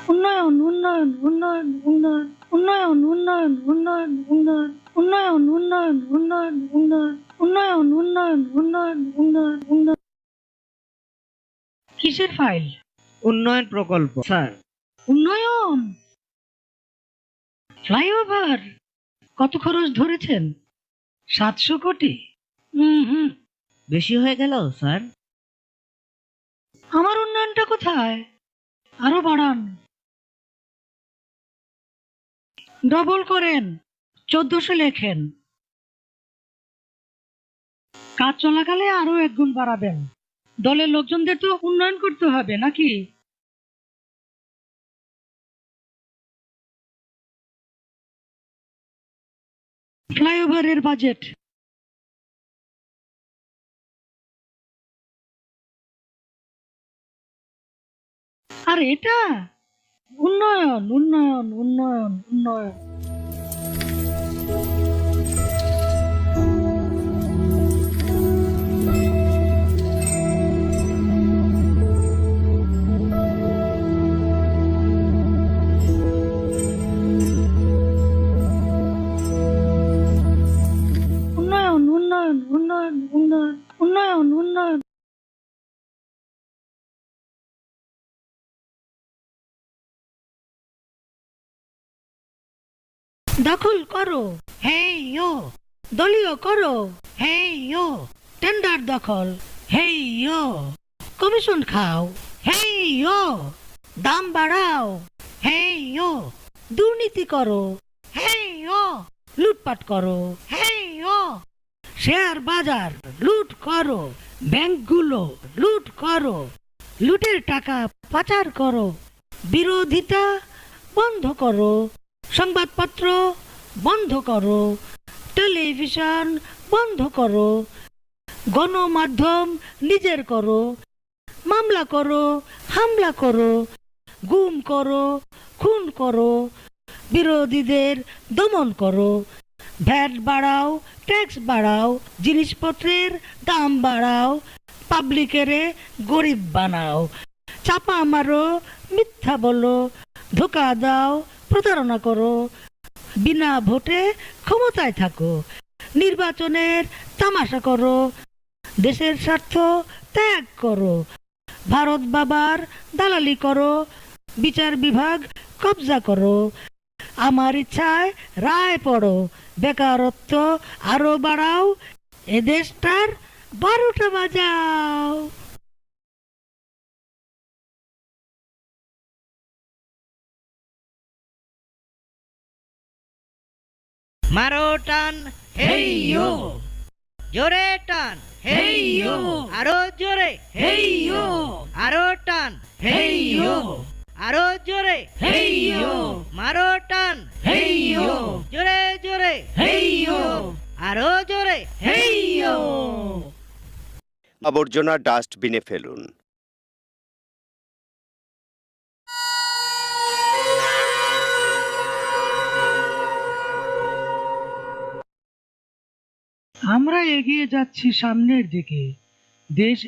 উন্নয়ন উন্নয়ন উন্নয়ন উন্নয়ন উন্নয়ন উন্নয়ন উন্নয়ন উন্নয়ন উন্নয়ন উন্নয়ন উন্নয়ন উন্নয়ন উন্নয়ন উন্নয়ন উন্নয়ন উন্নয়ন। কিসের ফাইল? উন্নয়ন প্রকল্প স্যার। উন্নয়ন ফ্লাইওভার কত খরচ ধরেছেন? 700 কোটি? হুম, বেশি হয়ে গেল স্যার। আমার উন্নয়নটা কোথায়? আরো বাড়ান, ডবল করেন, 1400 লেখেন। কাজ চলাকালে আরো 1 গুণ বাড়াবেন। দলের লোকজনদের তো উন্নয়ন করতে হবে নাকি? ফ্লাইওভারের বাজেট আর এটা উন্নয়ন উন্নয়ন উন্নয়ন উন্নয়ন। উন্নয়ন উন্নয়ন উন্নয়ন উন্নয়ন উন্নয়ন উন্নয়ন। দখল করো, হেই ইয়ো। দলীয় করো, হেই ইয়ো। টেন্ডার দখল, হেই ইয়ো। কমিশন খাও, হেই ইয়ো। দাম বাড়াও, হেই ইয়ো। দুর্নীতি করো, হেই ইয়ো। লুটপাট করো, হেই ইয়ো। শেয়ার বাজার লুট করো, ব্যাংকগুলো লুট করো, লুটের টাকা পাচার করো। বিরোধিতা বন্ধ করো, সংবাদপত্র বন্ধ করো, টেলিভিশন বন্ধ করো, গণমাধ্যম নিজের করো, মামলা করো, হামলা করো, গুম করো, খুন করো, বিরোধীদের দমন করো। ভ্যাট বাড়াও, ট্যাক্স বাড়াও, জিনিসপত্রের দাম বাড়াও, পাবলিকেরে গরিব বানাও। চাপা মারো, মিথ্যা বলো, ধোকা দাও, প্রতারণা করো। বিনা ভোটে ক্ষমতায় থাকো, নির্বাচনের তামাশা করো, দেশের স্বার্থ ত্যাগ করো, ভারত বাবার দালালি করো, বিচার বিভাগ কবজা করো। আমার ইচ্ছায় রায় পড়ো, বেকারত্ব আরো বাড়াও, এ দেশটার 12টা বাজাও। মারো টান, হেই ইয়ো। জোরে টান, হেই ইয়ো। আরো জোরে, হেই ইয়ো। আরো টান, হেই ইয়ো। আরো জোরে, হেই ইয়ো। মারো টান, হেই ইয়ো। জোরে জোরে, হেই ইয়ো। আরো জোরে, হেই ইয়ো। আবর্জনা ডাস্টবিনে ফেলুন। আমরা এগিয়ে যাচ্ছি সামনের দিকে। দেশ